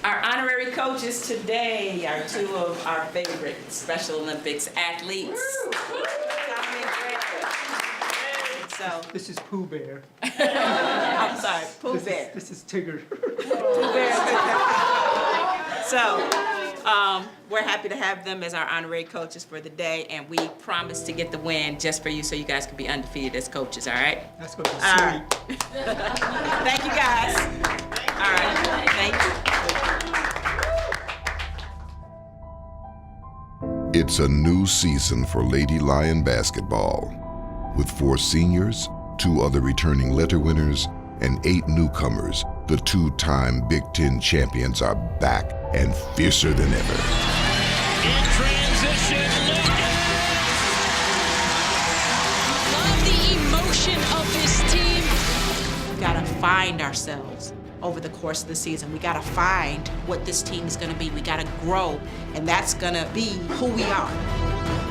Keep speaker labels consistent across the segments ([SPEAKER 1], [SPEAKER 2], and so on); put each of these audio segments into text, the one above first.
[SPEAKER 1] Our honorary coaches today are two of our favorite Special Olympics athletes. So
[SPEAKER 2] This is Pooh Bear.
[SPEAKER 1] I'm sorry, Pooh Bear.
[SPEAKER 2] This is Tigger.
[SPEAKER 1] Pooh Bear. So we're happy to have them as our honorary coaches for the day, and we promise to get the win just for you, so you guys can be undefeated as coaches. All right?
[SPEAKER 2] That's gonna be
[SPEAKER 1] All
[SPEAKER 2] sweet.
[SPEAKER 1] right. Thank you, guys. All right. Thank you.
[SPEAKER 3] It's a new season for Lady Lion basketball. With 4 seniors, 2 other returning letter winners, and 8 newcomers, the 2-time Big Ten champions are back and fiercer than ever.
[SPEAKER 4] In transition,
[SPEAKER 5] Love the emotion of this team.
[SPEAKER 1] We gotta find ourselves over the course of the season. We gotta find what this team is gonna be. We gotta grow, and that's gonna be who we are.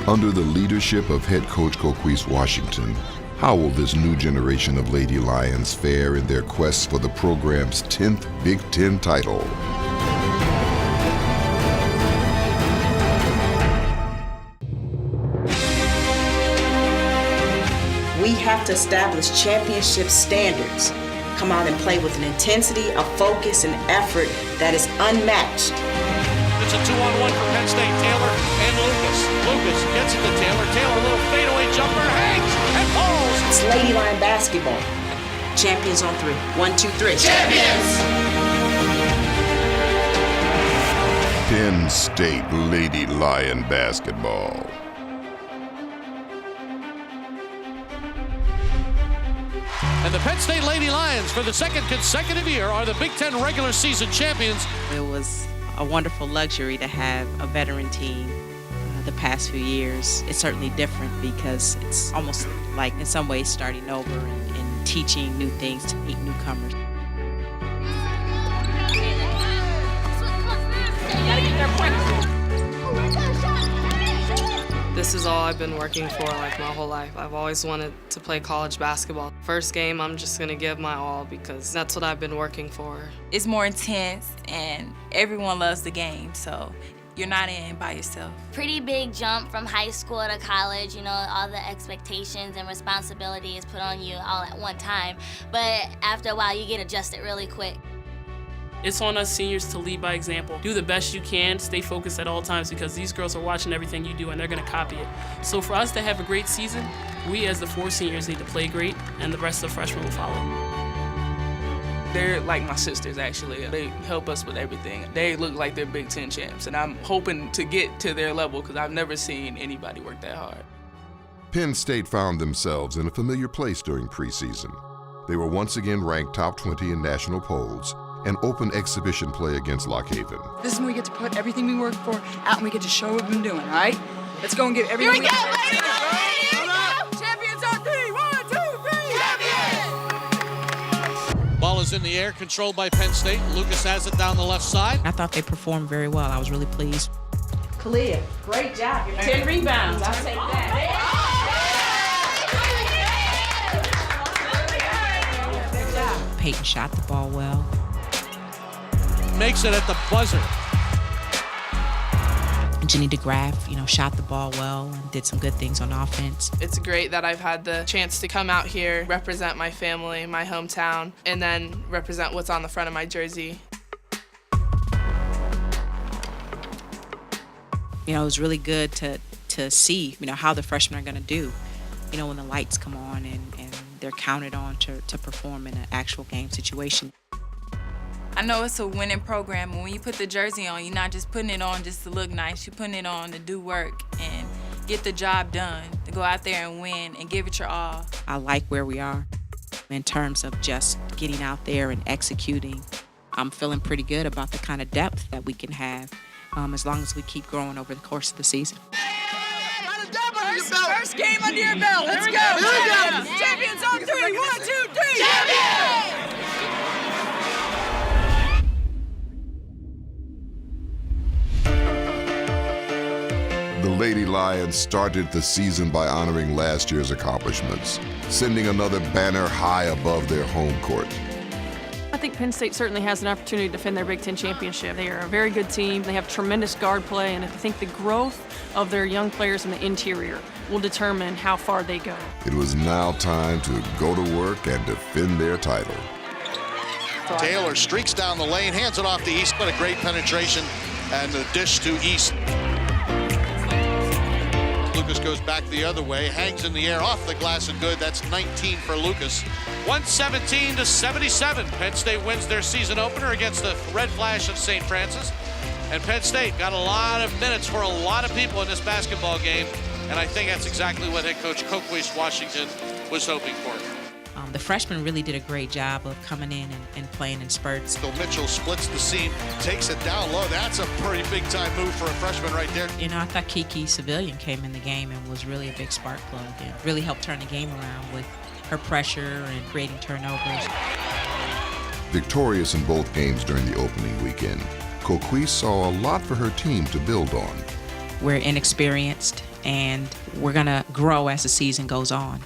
[SPEAKER 3] Under the leadership of head coach Coquese Washington, how will this new generation of Lady Lions fare in their quest for the program's 10th Big Ten title?
[SPEAKER 1] We have to establish championship standards. Come out and play with an intensity, a focus, and effort that is unmatched.
[SPEAKER 4] it's a 2-on-1 for Penn State. Taylor and Lucas. Lucas gets it to Taylor. Taylor, a little fadeaway jumper, hangs and falls.
[SPEAKER 1] It's Lady Lion basketball. Champions on 3. 1, 2, 3.
[SPEAKER 4] Champions!
[SPEAKER 3] Penn State Lady Lion basketball.
[SPEAKER 4] And the Penn State Lady Lions, for the second consecutive year, are the Big Ten regular season champions.
[SPEAKER 1] It was a wonderful luxury to have a veteran team the past few years. It's certainly different because it's almost like, in some ways, starting over and teaching new things to 8 newcomers.
[SPEAKER 6] This is all I've been working for like my whole life. I've always wanted to play college basketball. First game, I'm just gonna give my all because that's what I've been working for.
[SPEAKER 7] It's more intense and everyone loves the game, so you're not in by yourself.
[SPEAKER 8] Pretty big jump from high school to college, you know, all the expectations and responsibility is put on you all at one time. But after a while, you get adjusted really quick.
[SPEAKER 9] It's on us seniors to lead by example. Do the best you can, stay focused at all times because these girls are watching everything you do and they're gonna copy it. So for us to have a great season, we as the 4 seniors need to play great and the rest of the freshmen will follow.
[SPEAKER 10] They're like my sisters, actually. They help us with everything. They look like they're Big Ten champs, and I'm hoping to get to their level because I've never seen anybody work that hard.
[SPEAKER 3] Penn State found themselves in a familiar place during preseason. They were once again ranked top 20 in national polls and open exhibition play against Lock Haven.
[SPEAKER 11] This is when we get to put everything we work for out and we get to show what we've been doing, all right? Let's go and get everything
[SPEAKER 5] Here we go, ladies!
[SPEAKER 11] Champions on 3, 1, 2, 3!
[SPEAKER 4] Ball is in the air, controlled by Penn State. Lucas has it down the left side.
[SPEAKER 1] I thought they performed very well. I was really pleased.
[SPEAKER 7] Kalia, great job. 10 rebounds, I'll take that.
[SPEAKER 1] Peyton shot the ball well.
[SPEAKER 4] Makes it at the buzzer.
[SPEAKER 1] Jenny DeGraff, shot the ball well and did some good things on offense.
[SPEAKER 6] It's great that I've had the chance to come out here, represent my family, my hometown, and then represent what's on the front of my jersey.
[SPEAKER 1] It was really good to see, how the freshmen are going to do, when the lights come on and they're counted on to perform in an actual game situation.
[SPEAKER 7] I know it's a winning program, and when you put the jersey on, you're not just putting it on just to look nice. You're putting it on to do work and get the job done, to go out there and win and give it your all.
[SPEAKER 1] I like where we are in terms of just getting out there and executing. I'm feeling pretty good about the kind of depth that we can have as long as we keep growing over the course of the season.
[SPEAKER 11] First game under your belt. Let's go. Champions on 3, 1, 2, 3. Champions!
[SPEAKER 3] The Lady Lions started the season by honoring last year's accomplishments, sending another banner high above their home court.
[SPEAKER 2] I think Penn State certainly has an opportunity to defend their Big Ten championship. They are a very good team. They have tremendous guard play, and I think the growth of their young players in the interior will determine how far they go.
[SPEAKER 3] It was now time to go to work and defend their title.
[SPEAKER 4] Taylor streaks down the lane, hands it off to East, but a great penetration and the dish to East. Lucas goes back the other way, hangs in the air off the glass and good. That's 19 for Lucas. 117-77. Penn State wins their season opener against the Red Flash of St. Francis. And Penn State got a lot of minutes for a lot of people in this basketball game. And I think that's exactly what head coach Coquese Washington was hoping for.
[SPEAKER 1] The freshmen really did a great job of coming in and playing in spurts.
[SPEAKER 4] So Mitchell splits the seam, takes it down low. That's a pretty big time move for a freshman right there.
[SPEAKER 1] You know, I thought Kiki Civilian came in the game and was really a big spark plug and really helped turn the game around with her pressure and creating turnovers.
[SPEAKER 3] Victorious in both games during the opening weekend, Coquese saw a lot for her team to build on.
[SPEAKER 1] We're inexperienced and we're going to grow as the season goes on.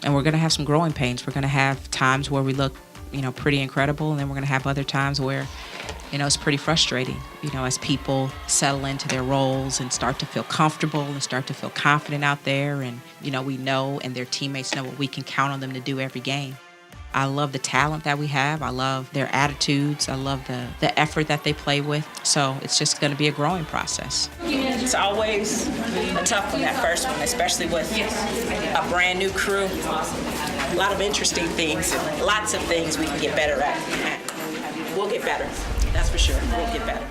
[SPEAKER 1] And we're going to have some growing pains. We're going to have times where we look, pretty incredible, and then we're going to have other times where, it's pretty frustrating, as people settle into their roles and start to feel comfortable and start to feel confident out there. And, we know and their teammates know what we can count on them to do every game. I love the talent that we have. I love their attitudes. I love the effort that they play with. So it's just going to be a growing process.
[SPEAKER 12] It's always a tough one, that first one, especially with a brand new crew. A lot of interesting things, and lots of things we can get better at. We'll get better, that's for sure. We'll get better.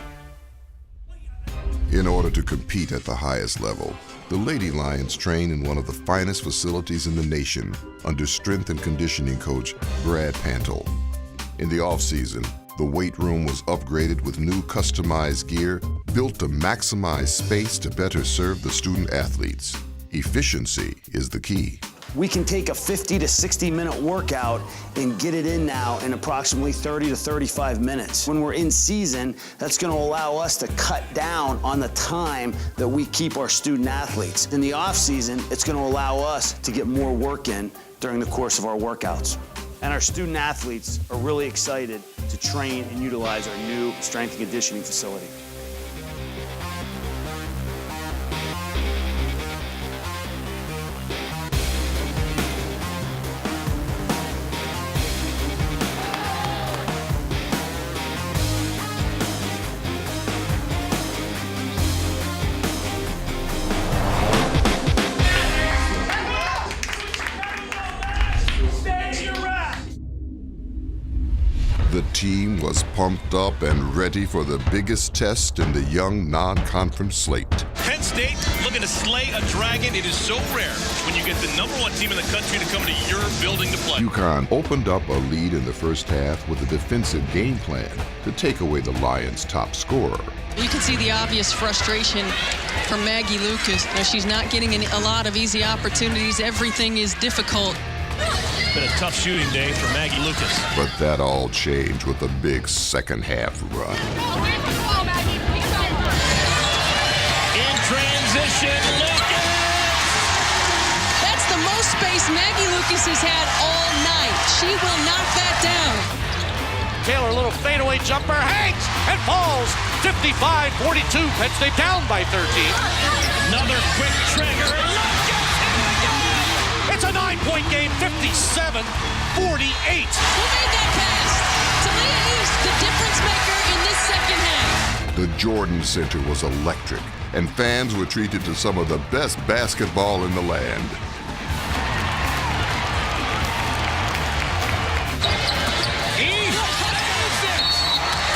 [SPEAKER 3] In order to compete at the highest level, the Lady Lions train in one of the finest facilities in the nation under strength and conditioning coach Brad Pantle. In the off-season, the weight room was upgraded with new customized gear built to maximize space to better serve the student athletes. Efficiency is the key.
[SPEAKER 13] We can take a 50 to 60 minute workout and get it in now in approximately 30 to 35 minutes. When we're in season, that's going to allow us to cut down on the time that we keep our student athletes. In the off season, it's going to allow us to get more work in during the course of our workouts. And our student athletes are really excited to train and utilize our new strength and conditioning facility.
[SPEAKER 3] The team was pumped up and ready for the biggest test in the young non-conference slate.
[SPEAKER 14] Penn State looking to slay a dragon. It is so rare when you get the #1 team in the country to come to your building to play.
[SPEAKER 3] UConn opened up a lead in the first half with a defensive game plan to take away the Lions' top scorer.
[SPEAKER 15] You can see the obvious frustration from Maggie Lucas. She's not getting a lot of easy opportunities. Everything is difficult.
[SPEAKER 14] Been a tough shooting day for Maggie Lucas.
[SPEAKER 3] But that all changed with a big second half run.
[SPEAKER 14] In transition, Lucas!
[SPEAKER 15] That's the most space Maggie Lucas has had all night. She will knock that down.
[SPEAKER 4] Taylor, a little fadeaway jumper, hangs and falls. 55-42, Penn State down by 13.
[SPEAKER 14] Another quick trigger.
[SPEAKER 4] It's a 9-point game, 57-48.
[SPEAKER 15] Who made that pass? Talia East, the difference maker in this second half.
[SPEAKER 3] The Jordan Center was electric, and fans were treated to some of the best basketball in the land.
[SPEAKER 14] East saves it!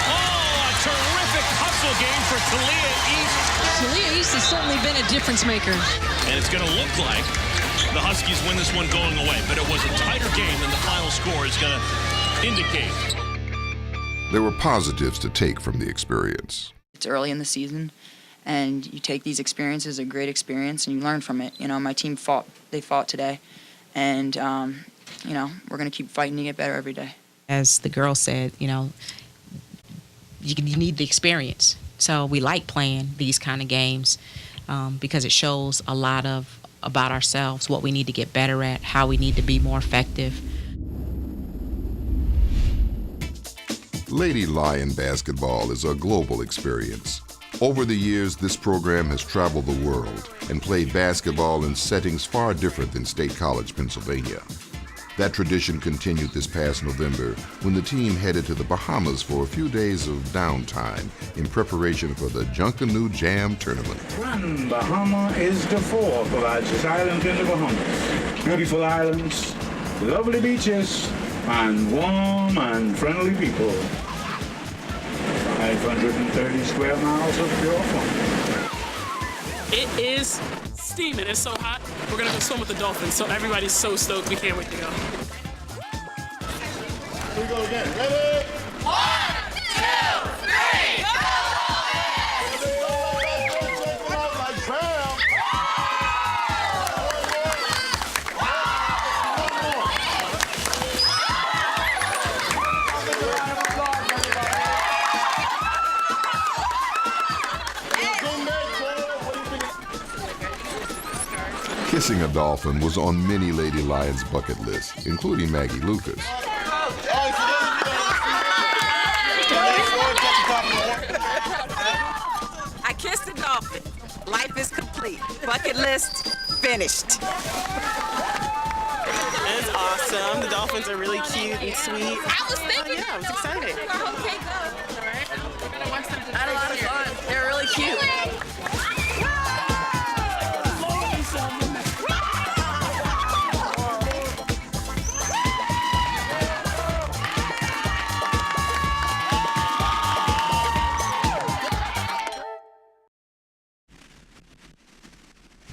[SPEAKER 14] Oh, a terrific hustle game for Talia East.
[SPEAKER 15] Talia East has certainly been a difference maker.
[SPEAKER 14] And it's going to look like the Huskies win this one going away, but it was a tighter game than the final score is going to indicate.
[SPEAKER 3] There were positives to take from the experience.
[SPEAKER 16] It's early in the season, and you take these experiences, a great experience, and you learn from it. My team fought. They fought today, and, we're going to keep fighting to get better every day.
[SPEAKER 1] As the girl said, you need the experience. So we like playing these kind of games because it shows a lot about ourselves, what we need to get better at, how we need to be more effective.
[SPEAKER 3] Lady Lion basketball is a global experience. Over the years, this program has traveled the world and played basketball in settings far different than State College, Pennsylvania. That tradition continued this past November when the team headed to the Bahamas for a few days of downtime in preparation for the Junkanoo Jam tournament.
[SPEAKER 17] Grand Bahama is the fourth largest island in the Bahamas. Beautiful islands, lovely beaches, and warm and friendly people. 530 square miles of pure fun.
[SPEAKER 9] It is steaming. It's so hot. We're going to go swim with the dolphins, so everybody's so stoked. We can't wait to go.
[SPEAKER 11] Here we go again. Ready? 1, 2, 3, go!
[SPEAKER 3] Kissing a dolphin was on many Lady Lions' bucket lists, including Maggie Lucas.
[SPEAKER 18] I kissed a dolphin. Life is complete. Bucket list finished.
[SPEAKER 19] It's awesome. The dolphins are really cute and sweet.
[SPEAKER 18] I was thinking.
[SPEAKER 19] Yeah, I was excited.
[SPEAKER 18] Okay, go.
[SPEAKER 2] I had a lot of fun. They're really cute.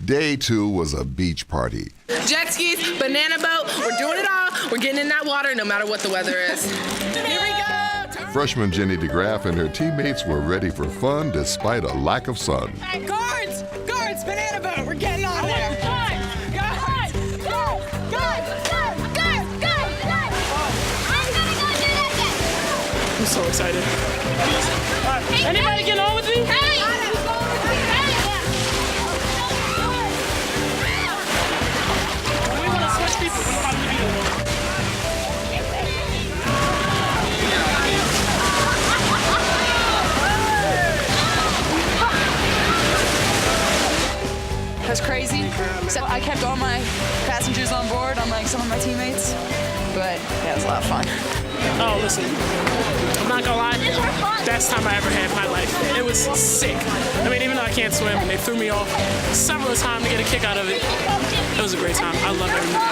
[SPEAKER 3] Day 2 was a beach party.
[SPEAKER 11] Jet skis, banana boat, we're doing it all. We're getting in that water no matter what the weather is. Here we go!
[SPEAKER 3] Freshman Jenny DeGraff and her teammates were ready for fun despite a lack of sun.
[SPEAKER 11] Guards, banana boat, we're getting on there. Guards.
[SPEAKER 9] I'm so excited. Anybody get on with me?
[SPEAKER 16] That's crazy. Except I kept all my passengers on board, unlike some of my teammates. But yeah, it was a lot of fun.
[SPEAKER 9] Oh, listen, I'm not gonna lie, best time I ever had in my life. It was sick. I mean, even though I can't swim, they threw me off several times to get a kick out of it. It was a great time. I love every minute.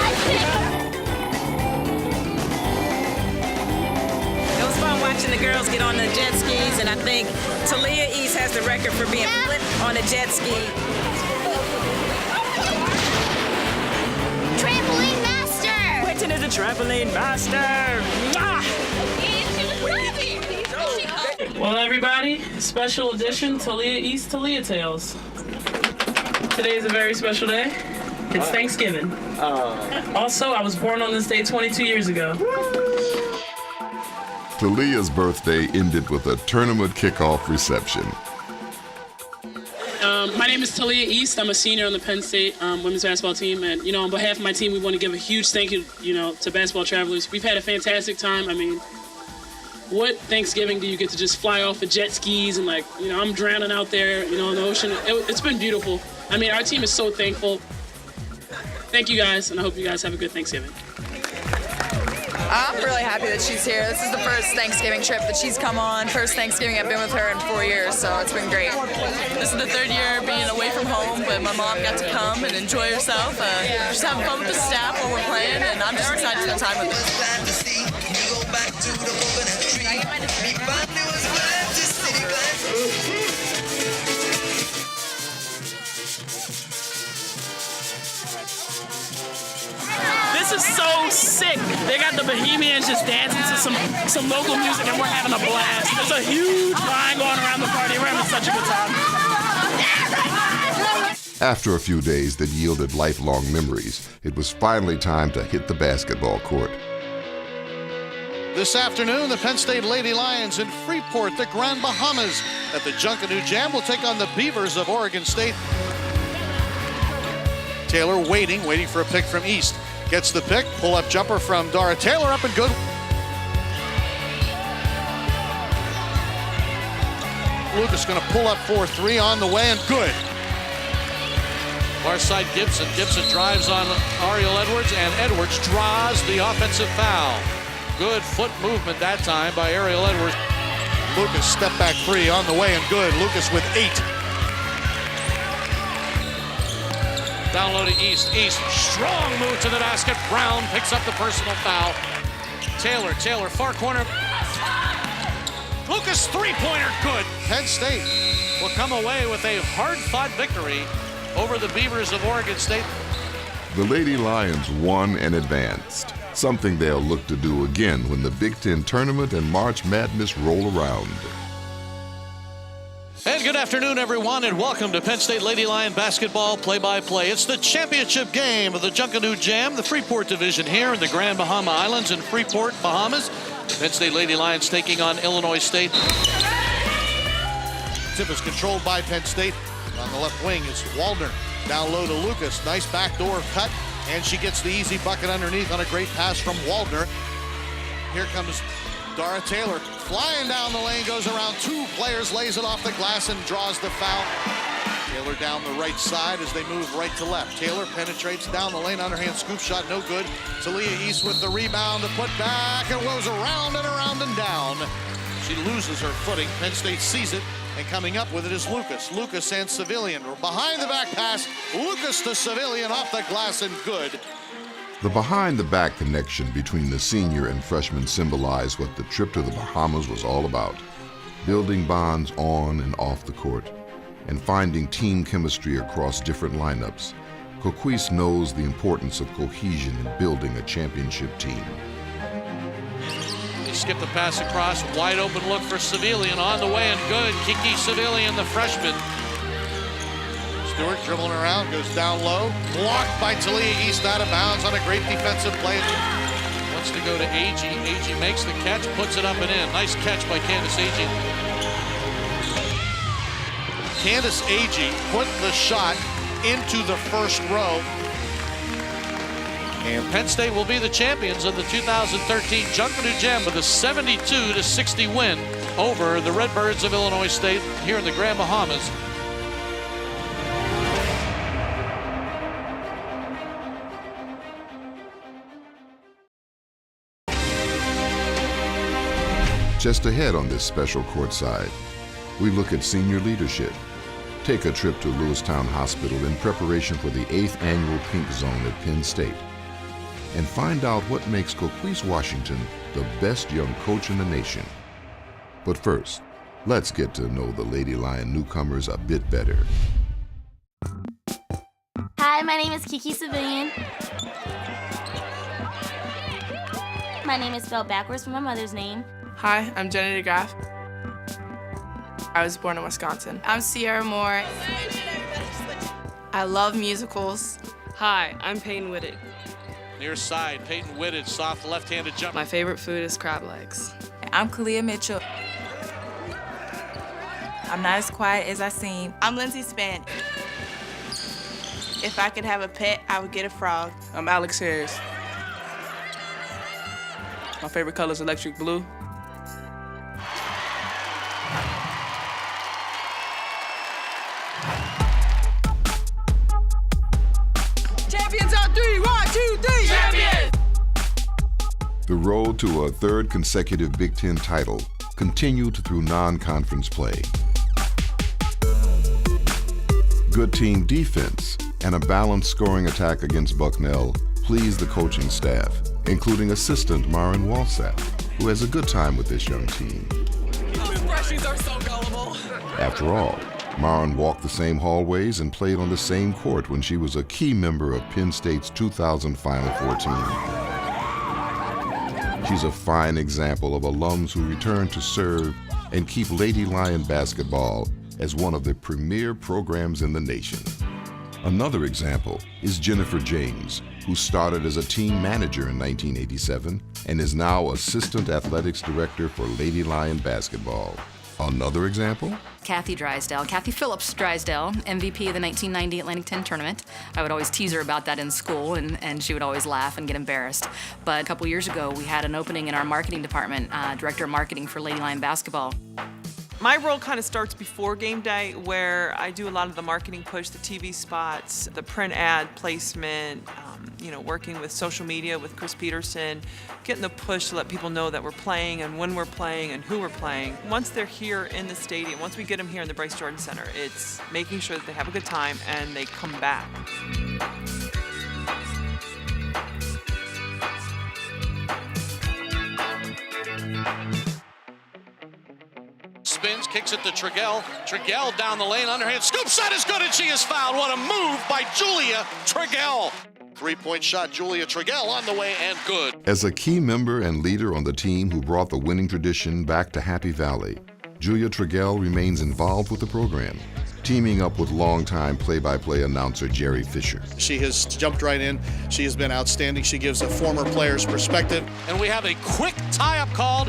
[SPEAKER 18] It was fun watching the girls get on the jet skis, and I think Talia East has the record for being flipped on a jet ski.
[SPEAKER 8] Trampoline master!
[SPEAKER 19] Quentin is a trampoline master!
[SPEAKER 9] Well, everybody, special edition Talia East Talia Tales. Today is a very special day. It's Thanksgiving. Also, I was born on this day 22 years ago.
[SPEAKER 3] Talia's birthday ended with a tournament kickoff reception.
[SPEAKER 9] My name is Talia East. I'm a senior on the Penn State women's basketball team. And, on behalf of my team, we want to give a huge thank you, to Basketball Travelers. We've had a fantastic time. I mean, what Thanksgiving do you get to just fly off of jet skis and, I'm drowning out there, in the ocean. It's been beautiful. I mean, our team is so thankful. Thank you guys, and I hope you guys have a good Thanksgiving.
[SPEAKER 16] I'm really happy that she's here. This is the first Thanksgiving trip that she's come on. First Thanksgiving I've been with her in 4 years, so it's been great.
[SPEAKER 2] This is the third year being away from home, but my mom got to come and enjoy herself. Just having fun with the staff while we're playing, and I'm just excited to spend time with her.
[SPEAKER 9] This is so sick. They got the Bohemians just dancing to some local music, and we're having a blast. There's a huge line going around the party. We're having such a good time.
[SPEAKER 3] After a few days that yielded lifelong memories, it was finally time to hit the basketball court.
[SPEAKER 4] This afternoon, the Penn State Lady Lions in Freeport, the Grand Bahamas, at the Junkanoo Jam will take on the Beavers of Oregon State. Taylor waiting for a pick from East. Gets the pick, pull-up jumper from Dara Taylor, up and good. Lucas going to pull up 4-3 on the way and good. Far side Gibson. Gibson drives on Ariel Edwards, and Edwards draws the offensive foul. Good foot movement that time by Ariel Edwards. Lucas step back 3 on the way and good. Lucas with 8. Down low to East. East, strong move to the basket. Brown picks up the personal foul. Taylor, far corner. Lucas three-pointer, good. Penn State will come away with a hard-fought victory over the Beavers of Oregon State.
[SPEAKER 3] The Lady Lions won and advanced, something they'll look to do again when the Big Ten Tournament and March Madness roll around.
[SPEAKER 4] And good afternoon, everyone, and welcome to Penn State Lady Lion basketball play-by-play. It's the championship game of the Junkanoo Jam, the Freeport division here in the Grand Bahama Islands in Freeport, Bahamas. Penn State Lady Lions taking on Illinois State. Tip is controlled by Penn State. On the left wing is Waldner. Down low to Lucas. Nice backdoor cut, and she gets the easy bucket underneath on a great pass from Waldner. Here comes Dara Taylor. Flying down the lane, goes around 2 players, lays it off the glass and draws the foul. Taylor down the right side as they move right to left. Taylor penetrates down the lane, underhand scoop shot, no good. Talia East with the rebound to put back and goes around and around and down. She loses her footing. Penn State sees it, and coming up with it is Lucas. Lucas and Civilian. Behind the back pass, Lucas to Civilian off the glass and good.
[SPEAKER 3] The behind-the-back connection between the senior and freshman symbolized what the trip to the Bahamas was all about. Building bonds on and off the court, and finding team chemistry across different lineups. Coquese knows the importance of cohesion in building a championship team.
[SPEAKER 4] They skip the pass across, wide open look for Civilian on the way and good. Kiki Civilian, the freshman. Stewart dribbling around, goes down low. Blocked by Talia East out of bounds on a great defensive play. Wants to go to Agee. Agee makes the catch, puts it up and in. Nice catch by Candace Agee. Candace Agee put the shot into the first row. And Penn State will be the champions of the 2013 Junkanoo Jam with a 72-60 win over the Redbirds of Illinois State here in the Grand Bahamas.
[SPEAKER 3] Just ahead on this special courtside, we look at senior leadership, take a trip to Lewistown Hospital in preparation for the 8th annual Pink Zone at Penn State, and find out what makes Coquese Washington the best young coach in the nation. But first, let's get to know the Lady Lion newcomers a bit better.
[SPEAKER 8] Hi, my name is Kiki Civilian. My name is spelled backwards from my mother's name.
[SPEAKER 20] Hi, I'm Jenny DeGraff. I was born in Wisconsin. I'm Sierra Moore. I love musicals.
[SPEAKER 6] Hi, I'm Peyton Whitted.
[SPEAKER 4] Near side, Peyton Whitted, soft left-handed jump.
[SPEAKER 6] My favorite food is crab legs.
[SPEAKER 7] I'm Kalia Mitchell. I'm not as quiet as I seem.
[SPEAKER 19] I'm Lindsay Spann. If I could have a pet, I would get a frog.
[SPEAKER 10] I'm Alex Harris. My favorite color is electric blue.
[SPEAKER 11] Champions on 3, 1, 2, 3. Champions!
[SPEAKER 3] The road to a 3rd consecutive Big Ten title continued through non-conference play. Good team defense and a balanced scoring attack against Bucknell pleased the coaching staff, including assistant Marin Walsap, who has a good time with this young team.
[SPEAKER 11] Those freshies are so gullible.
[SPEAKER 3] After all, Marin walked the same hallways and played on the same court when she was a key member of Penn State's 2000 Final Four team. She's a fine example of alums who return to serve and keep Lady Lion basketball as one of the premier programs in the nation. Another example is Jennifer James, who started as a team manager in 1987 and is now Assistant Athletics Director for Lady Lion basketball. Another example?
[SPEAKER 21] Kathy Phillips Drysdale, MVP of the 1990 Atlantic 10 tournament. I would always tease her about that in school, and she would always laugh and get embarrassed. But a couple years ago, we had an opening in our marketing department, Director of Marketing for Lady Lion basketball.
[SPEAKER 5] My role kind of starts before game day, where I do a lot of the marketing push, the TV spots, the print ad placement, working with social media with Chris Peterson, getting the push to let people know that we're playing and when we're playing and who we're playing. Once they're here in the stadium, once we get them here in the Bryce Jordan Center, it's making sure that they have a good time and they come back.
[SPEAKER 4] Spins, kicks it to Trigell. Trigell down the lane, underhand scoop shot is good, and she is fouled. What a move by Julia Trigell. 3-point shot, Julia Trigell on the way and good.
[SPEAKER 3] As a key member and leader on the team who brought the winning tradition back to Happy Valley, Julia Trigell remains involved with the program, teaming up with longtime play-by-play announcer Jerry Fisher.
[SPEAKER 22] She has jumped right in. She has been outstanding. She gives a former player's perspective.
[SPEAKER 4] And we have a quick tie-up called.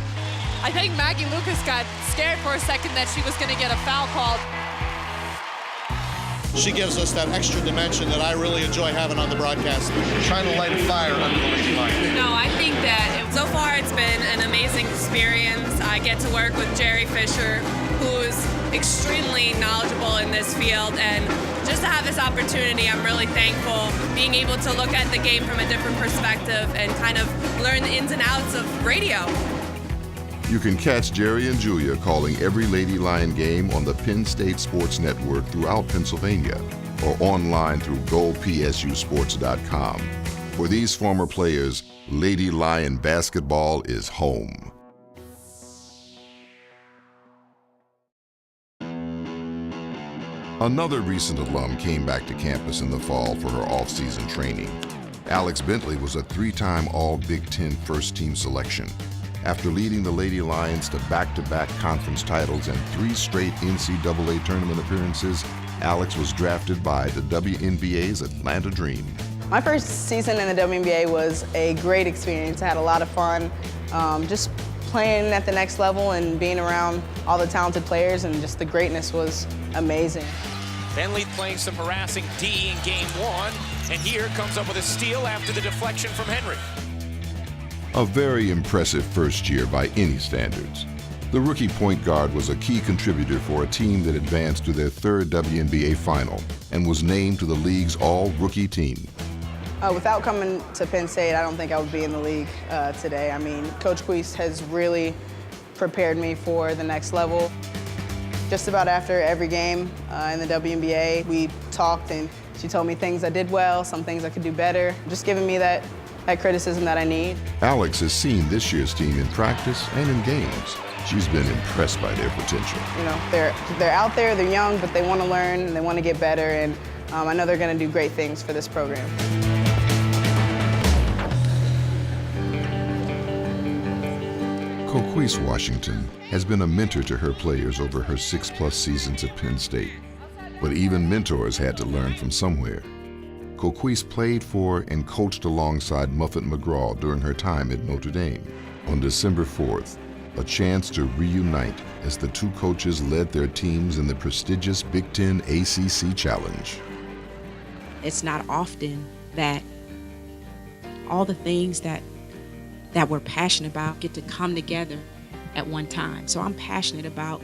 [SPEAKER 23] I think Maggie Lucas got scared for a second that she was going to get a foul called.
[SPEAKER 22] She gives us that extra dimension that I really enjoy having on the broadcast.
[SPEAKER 24] Trying to light a fire under the Lady Lions.
[SPEAKER 25] No, I think that so far it's been an amazing experience. I get to work with Jerry Fisher, who's extremely knowledgeable in this field, and just to have this opportunity, I'm really thankful. Being able to look at the game from a different perspective and kind of learn the ins and outs of radio.
[SPEAKER 3] You can catch Jerry and Julia calling every Lady Lion game on the Penn State Sports Network throughout Pennsylvania or online through GoPSUSports.com. For these former players, Lady Lion basketball is home. Another recent alum came back to campus in the fall for her off-season training. Alex Bentley was a 3-time All-Big Ten first-team selection. After leading the Lady Lions to back-to-back conference titles and 3 straight NCAA tournament appearances, Alex was drafted by the WNBA's Atlanta Dream.
[SPEAKER 26] My first season in the WNBA was a great experience. I had a lot of fun just playing at the next level and being around all the talented players, and just the greatness was amazing.
[SPEAKER 27] Bentley playing some harassing D in game 1, and here comes up with a steal after the deflection from Henry.
[SPEAKER 3] A very impressive first year by any standards. The rookie point guard was a key contributor for a team that advanced to their 3rd WNBA final and was named to the league's all-rookie team.
[SPEAKER 26] Without coming to Penn State, I don't think I would be in the league today. I mean, Coach Coquese has really prepared me for the next level. Just about after every game in the WNBA, we talked and she told me things I did well, some things I could do better, just giving me that criticism that I need.
[SPEAKER 3] Alex has seen this year's team in practice and in games. She's been impressed by their potential.
[SPEAKER 26] You know, they're out there, they're young, but they want to learn and they want to get better, and I know they're going to do great things for this program.
[SPEAKER 3] Coquese Washington has been a mentor to her players over her 6+ seasons at Penn State. But even mentors had to learn from somewhere. Coquese played for and coached alongside Muffet McGraw during her time at Notre Dame. On December 4th, a chance to reunite as the two coaches led their teams in the prestigious Big Ten ACC Challenge.
[SPEAKER 1] It's not often that all the things that we're passionate about get to come together at one time. So I'm passionate about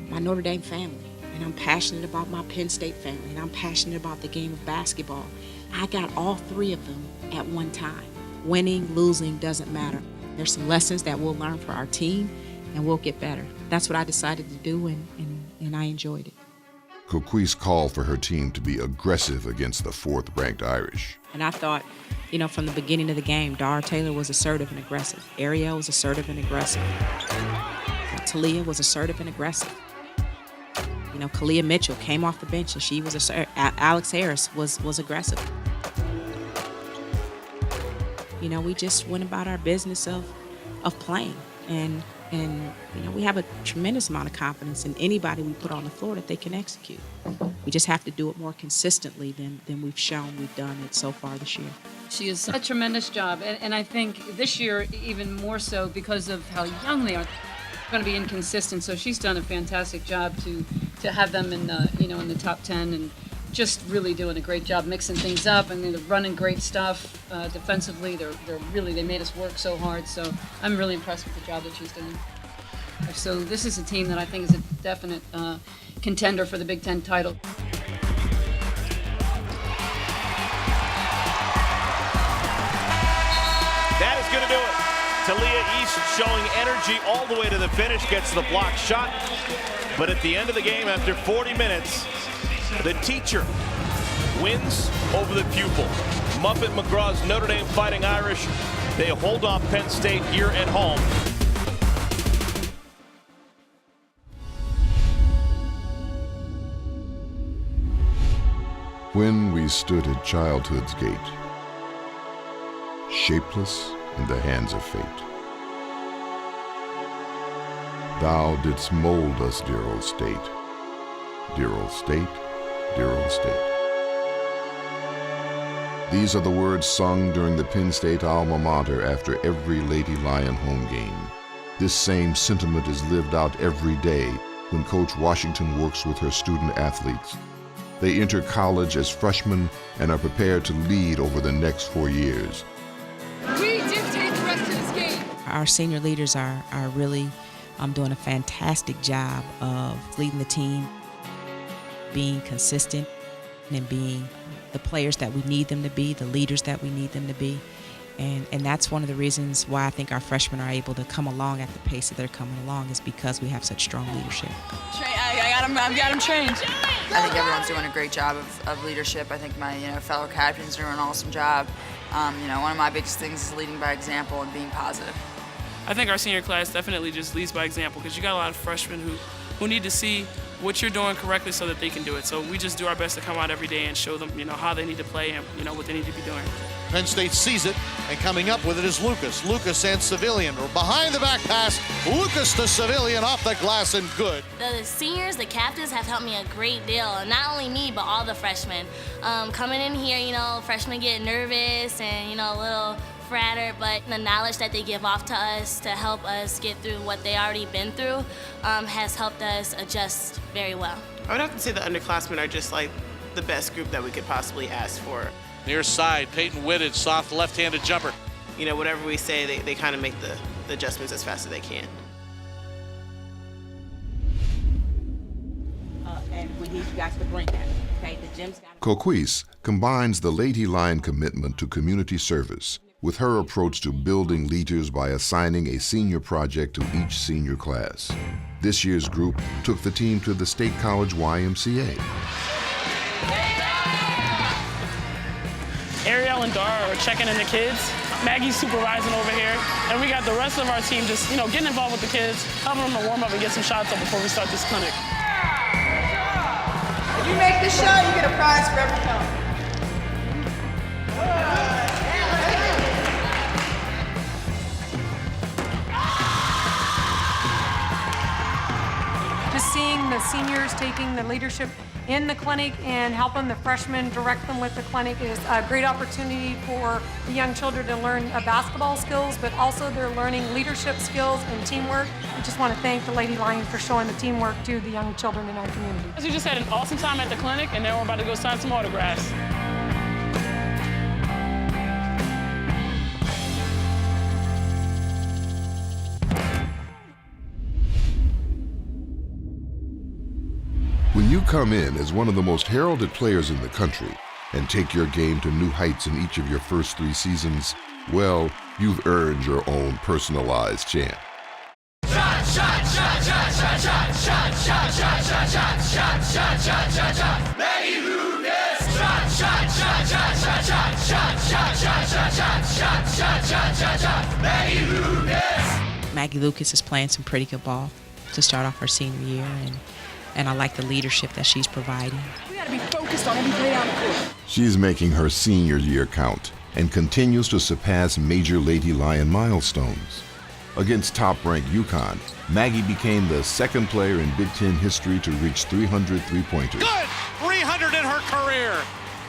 [SPEAKER 1] my Notre Dame family, and I'm passionate about my Penn State family, and I'm passionate about the game of basketball. I got all 3 of them at one time. Winning, losing, doesn't matter. There's some lessons that we'll learn for our team, and we'll get better. That's what I decided to do, and I enjoyed it.
[SPEAKER 3] Coquese called for her team to be aggressive against the 4th-ranked Irish.
[SPEAKER 1] And I thought, you know, from the beginning of the game, Dara Taylor was assertive and aggressive. Ariel was assertive and aggressive. Talia was assertive and aggressive. You know, Kalia Mitchell came off the bench and she was assertive. Alex Harris was aggressive. You know, we just went about our business of playing. And you know, we have a tremendous amount of confidence in anybody we put on the floor that they can execute. We just have to do it more consistently than we've shown we've done it so far this year.
[SPEAKER 28] She has a tremendous job, and I think this year even more so because of how young they are. Going to be inconsistent, so she's done a fantastic job to have them in the top 10, and just really doing a great job mixing things up, and they're running great stuff defensively. They made us work so hard, so I'm really impressed with the job that she's doing. So this is a team that I think is a definite contender for the Big Ten title.
[SPEAKER 2] That is going to do it. Talia East showing energy all the way to the finish, gets the block shot. But at the end of the game, after 40 minutes, the teacher wins over the pupil. Muffet McGraw's Notre Dame Fighting Irish, they hold off Penn State here at home.
[SPEAKER 3] When we stood at childhood's gate, shapeless in the hands of fate, thou didst mold us, dear old state, dear old state, dear old state. These are the words sung during the Penn State alma mater after every Lady Lion home game. This same sentiment is lived out every day when Coach Washington works with her student athletes. They enter college as freshmen and are prepared to lead over the next 4 years.
[SPEAKER 23] We dictate the rest of this game.
[SPEAKER 1] Our senior leaders are really doing a fantastic job of leading the team, being consistent, and being the players that we need them to be, the leaders that we need them to be. And that's one of the reasons why I think our freshmen are able to come along at the pace that they're coming along, is because we have such strong leadership.
[SPEAKER 23] I've got him trained.
[SPEAKER 12] I think everyone's doing a great job of leadership. I think my fellow captains are doing an awesome job. One of my biggest things is leading by example and being positive.
[SPEAKER 9] I think our senior class definitely just leads by example, because you got a lot of freshmen who need to see what you're doing correctly so that they can do it. So we just do our best to come out every day and show them, how they need to play and, what they need to be doing.
[SPEAKER 22] Penn State sees it, and coming up with it is Lucas. Lucas and Civilian. Or behind the back pass, Lucas to Civilian off the glass and good.
[SPEAKER 8] The seniors, the captains, have helped me a great deal. And not only me, but all the freshmen. Coming in here, freshmen get nervous and, a little frattered, but the knowledge that they give off to us to help us get through what they already been through has helped us adjust very well.
[SPEAKER 19] I would have to say the underclassmen are just like the best group that we could possibly ask for.
[SPEAKER 4] Near side, Peyton Whitted, soft left-handed jumper.
[SPEAKER 19] Whatever we say, they kind of make the adjustments as fast as they can.
[SPEAKER 1] And we need you guys to bring that, okay? The gym's got
[SPEAKER 3] Coquese combines the Lady Lion commitment to community service with her approach to building leaders by assigning a senior project to each senior class. This year's group took the team to the State College YMCA.
[SPEAKER 9] Ariel and Dara are checking in the kids. Maggie's supervising over here. And we got the rest of our team just, getting involved with the kids, helping them to warm up and get some shots up before we start this clinic.
[SPEAKER 23] If you make this shot, you get a prize for every count.
[SPEAKER 13] Just seeing the seniors taking the leadership in the clinic and helping the freshmen direct them with the clinic is a great opportunity for the young children to learn basketball skills, but also they're learning leadership skills and teamwork. I just want to thank the Lady Lions for showing the teamwork to the young children in our community.
[SPEAKER 9] We just had an awesome time at the clinic, and now we're about to go sign some autographs.
[SPEAKER 3] When you come in as one of the most heralded players in the country and take your game to new heights in each of your first 3 seasons, well, you've earned your own personalized champ.
[SPEAKER 1] Maggie Lucas is playing some pretty good ball to start off her senior year, and I like the leadership that she's providing.
[SPEAKER 23] We gotta be focused on every play on the court.
[SPEAKER 3] She's making her senior year count and continues to surpass major Lady Lion milestones. Against top-ranked UConn, Maggie became the second player in Big Ten history to reach 300 three-pointers.
[SPEAKER 4] Good! 300 in her career.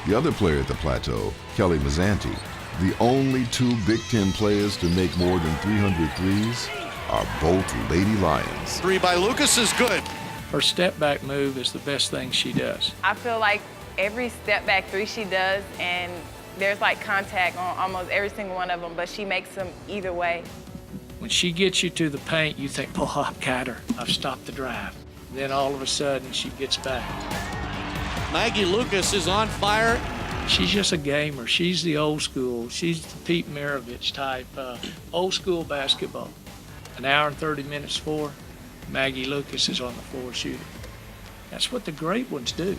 [SPEAKER 3] The other player at the Plateau, Kelly Mazzanti, the only 2 Big Ten players to make more than 300 threes, are both Lady Lions.
[SPEAKER 22] 3 by Lucas is good.
[SPEAKER 14] Her step-back move is the best thing she does.
[SPEAKER 25] I feel like every step-back 3 she does, and there's like contact on almost every single one of them, but she makes them either way.
[SPEAKER 14] When she gets you to the paint, you think, oh, I've got her. I've stopped the drive. Then all of a sudden, she gets back.
[SPEAKER 22] Maggie Lucas is on fire.
[SPEAKER 14] She's just a gamer. She's the old school. She's the Pete Maravich type, old school basketball. An hour and 30 minutes for, Maggie Lucas is on the floor shooting. That's what the great ones do.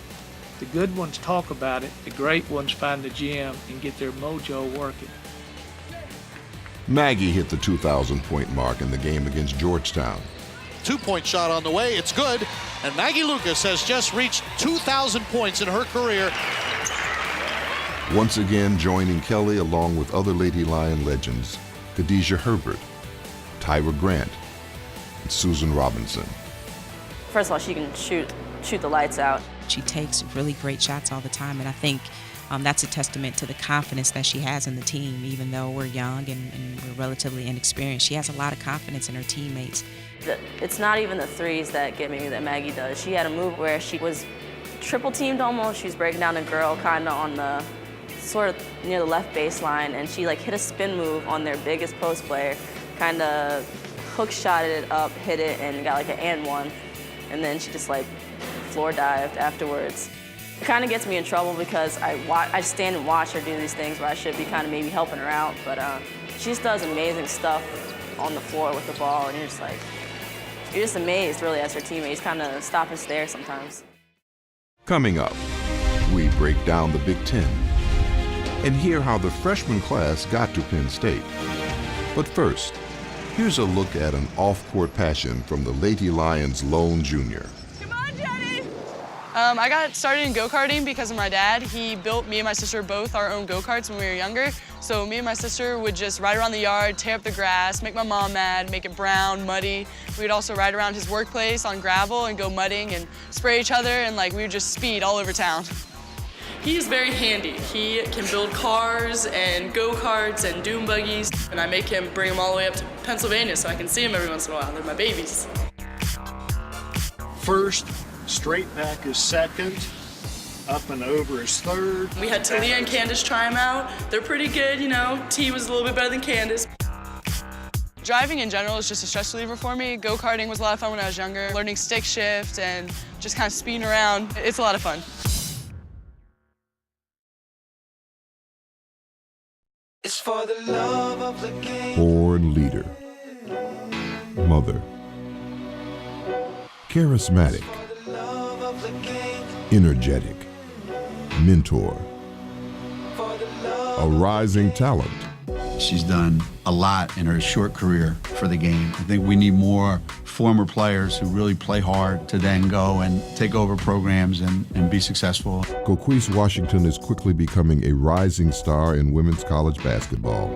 [SPEAKER 14] The good ones talk about it. The great ones find the gym and get their mojo working.
[SPEAKER 3] Maggie hit the 2,000-point mark in the game against Georgetown.
[SPEAKER 22] 2-point shot on the way. It's good. And Maggie Lucas has just reached 2,000 points in her career.
[SPEAKER 3] Once again joining Kelly along with other Lady Lion legends, Khadijah Herbert, Tyra Grant, and Susan Robinson.
[SPEAKER 6] First of all, she can shoot the lights out.
[SPEAKER 1] She takes really great shots all the time, and I think that's a testament to the confidence that she has in the team. Even though we're young and we're relatively inexperienced, she has a lot of confidence in her teammates.
[SPEAKER 6] It's not even the threes that get me that Maggie does. She had a move where she was triple teamed almost. She was breaking down a girl kind of on the sort of near the left baseline, and she like hit a spin move on their biggest post player, kind of hook shotted it up, hit it, and got like an and one. And then she just like floor dived afterwards. It kind of gets me in trouble because I stand and watch her do these things where I should be kind of maybe helping her out, but she just does amazing stuff on the floor with the ball, and you're just amazed really as her teammates kind of stop and stare sometimes.
[SPEAKER 3] Coming up, we break down the Big Ten and hear how the freshman class got to Penn State. But first, here's a look at an off-court passion from the Lady Lions' lone junior.
[SPEAKER 7] I got started in go-karting because of my dad. He built me and my sister both our own go-karts when we were younger. So me and my sister would just ride around the yard, tear up the grass, make my mom mad, make it brown, muddy. We'd also ride around his workplace on gravel and go mudding and spray each other, and like we would just speed all over town.
[SPEAKER 10] He is very handy. He can build cars and go-karts and dune buggies, and I make him bring them all the way up to Pennsylvania so I can see them every once in a while. They're my babies.
[SPEAKER 14] First, straight back is second, up and over is third.
[SPEAKER 10] We had Talia and Candace try them out. They're pretty good, you know. T was a little bit better than Candace.
[SPEAKER 7] Driving in general is just a stress reliever for me. Go-karting was a lot of fun when I was younger. Learning stick shift and just kind of speeding around. It's a lot of fun.
[SPEAKER 15] It's for the love of the game.
[SPEAKER 3] Born leader, mother, charismatic, energetic, mentor, a rising talent.
[SPEAKER 16] She's done a lot in her short career for the game. I think we need more former players who really play hard to then go and take over programs and be successful.
[SPEAKER 3] Coquese Washington is quickly becoming a rising star in women's college basketball.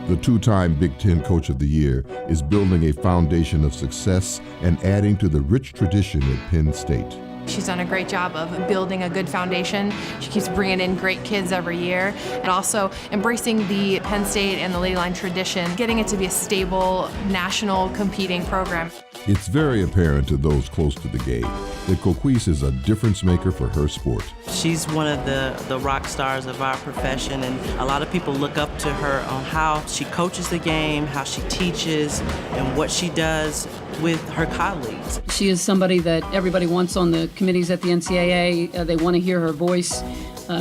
[SPEAKER 3] The two-time Big Ten Coach of the Year is building a foundation of success and adding to the rich tradition at Penn State.
[SPEAKER 17] She's done a great job of building a good foundation. She keeps bringing in great kids every year, and also embracing the Penn State and the Lady Lion tradition, getting it to be a stable, national competing program.
[SPEAKER 3] It's very apparent to those close to the game that Coquese is a difference maker for her sport.
[SPEAKER 18] She's one of the rock stars of our profession, and a lot of people look up to her on how she coaches the game, how she teaches, and what she does with her colleagues.
[SPEAKER 28] She is somebody that everybody wants on the committees at the NCAA. They want to hear her voice.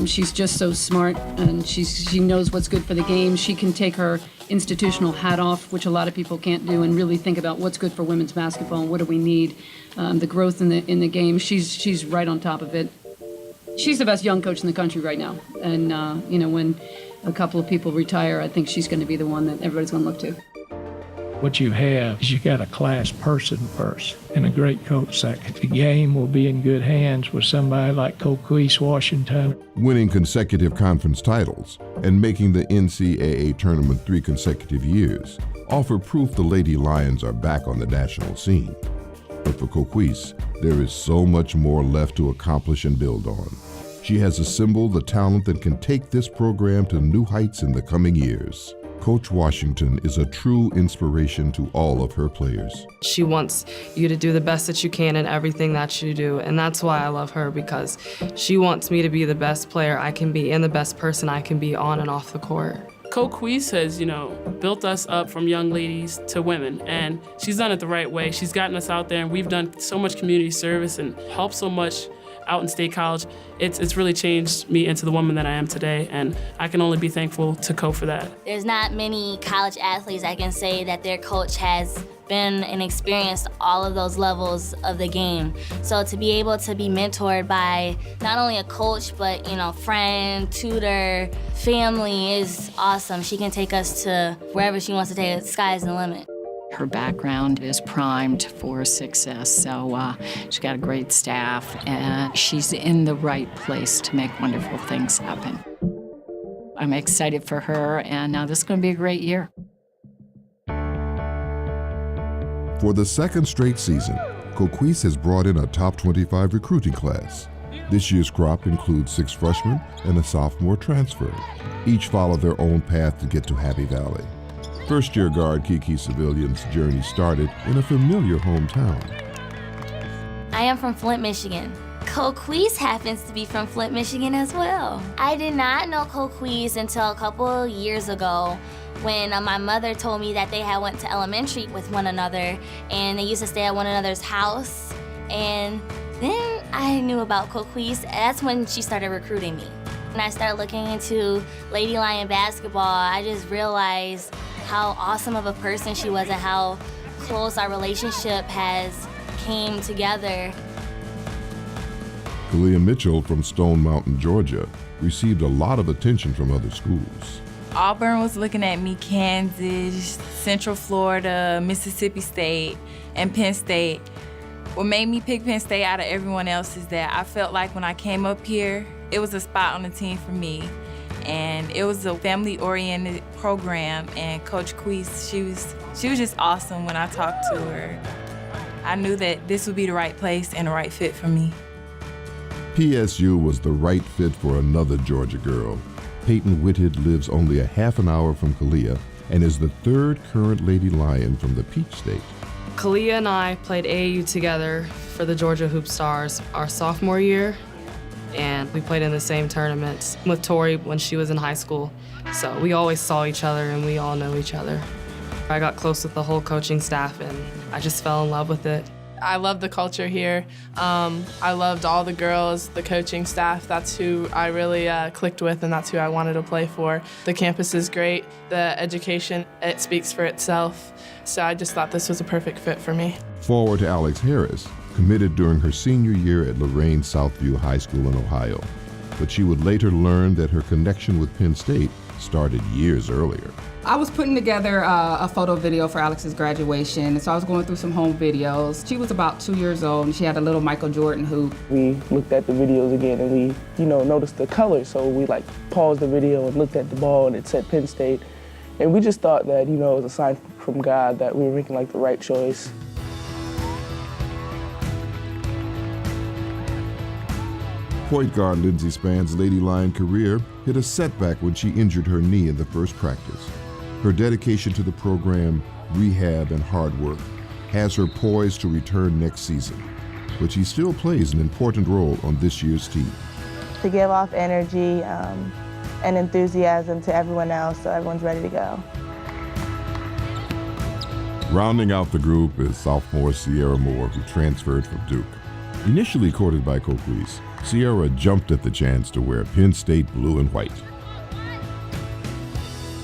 [SPEAKER 28] She's just so smart, and she knows what's good for the game. She can take her institutional hat off, which a lot of people can't do, and really think about what's good for women's basketball and what do we need, the growth in the game. She's right on top of it. She's the best young coach in the country right now, and when a couple of people retire, I think she's going to be the one that everybody's going to look to.
[SPEAKER 14] What you have is you got a class person first and a great coach second. The game will be in good hands with somebody like Coquese Washington.
[SPEAKER 3] Winning consecutive conference titles and making the NCAA tournament 3 consecutive years offer proof the Lady Lions are back on the national scene. But for Coquese, there is so much more left to accomplish and build on. She has assembled the talent that can take this program to new heights in the coming years. Coach Washington is a true inspiration to all of her players.
[SPEAKER 10] She wants you to do the best that you can in everything that you do, and that's why I love her, because she wants me to be the best player I can be and the best person I can be on and off the court.
[SPEAKER 9] Coquese has, built us up from young ladies to women, and she's done it the right way. She's gotten us out there, and we've done so much community service and helped so much out in State College. It's really changed me into the woman that I am today, and I can only be thankful to Co for that.
[SPEAKER 8] There's not many college athletes that can say that their coach has been and experienced all of those levels of the game. So to be able to be mentored by not only a coach, but friend, tutor, family is awesome. She can take us to wherever she wants to take us. The sky is the limit.
[SPEAKER 2] Her background is primed for success, so she's got a great staff, and she's in the right place to make wonderful things happen. I'm excited for her, and this is going to be a great year.
[SPEAKER 3] For the second straight season, Coquese has brought in a top 25 recruiting class. This year's crop includes 6 freshmen and a sophomore transfer. Each follow their own path to get to Happy Valley. First-year guard Kiki Civilian's journey started in a familiar hometown.
[SPEAKER 8] I am from Flint, Michigan. Coquese happens to be from Flint, Michigan as well. I did not know Coquese until a couple years ago when my mother told me that they had went to elementary with one another and they used to stay at one another's house. And then I knew about Coquese. That's when she started recruiting me. When I started looking into Lady Lion basketball, I just realized how awesome of a person she was and how close our relationship has came together.
[SPEAKER 3] Kalia Mitchell from Stone Mountain, Georgia, received a lot of attention from other schools.
[SPEAKER 5] Auburn was looking at me, Kansas, Central Florida, Mississippi State, and Penn State. What made me pick Penn State out of everyone else is that I felt like when I came up here, it was a spot on the team for me. And it was a family-oriented program, and Coach Coquese, she was just awesome when I talked to her. I knew that this would be the right place and the right fit for me.
[SPEAKER 3] PSU was the right fit for another Georgia girl. Peyton Whitted lives only a half an hour from Kalia and is the 3rd current Lady Lion from the Peach State.
[SPEAKER 7] Kalia and I played AAU together for the Georgia Hoop Stars our sophomore year, and we played in the same tournaments with Tori when she was in high school. So we always saw each other and we all know each other. I got close with the whole coaching staff and I just fell in love with it.
[SPEAKER 11] I love the culture here. I loved all the girls, the coaching staff. That's who I really clicked with, and that's who I wanted to play for. The campus is great. The education, it speaks for itself. So I just thought this was a perfect fit for me.
[SPEAKER 3] Forward to Alex Harris, committed during her senior year at Lorraine Southview High School in Ohio. But she would later learn that her connection with Penn State started years earlier.
[SPEAKER 20] I was putting together a photo video for Alex's graduation, and so I was going through some home videos. She was about 2 years old, and she had a little Michael Jordan hoop.
[SPEAKER 21] We looked at the videos again, and we, noticed the colors, so we paused the video and looked at the ball, and it said Penn State. And we just thought that, it was a sign from God that we were making the right choice.
[SPEAKER 3] Point guard Lindsey Spann's Lady Lion career hit a setback when she injured her knee in the first practice. Her dedication to the program, rehab, and hard work has her poised to return next season, but she still plays an important role on this year's team.
[SPEAKER 24] To give off energy and enthusiasm to everyone else so everyone's ready to go.
[SPEAKER 3] Rounding out the group is sophomore Sierra Moore, who transferred from Duke. Initially courted by Coquese, Sierra jumped at the chance to wear Penn State blue and white.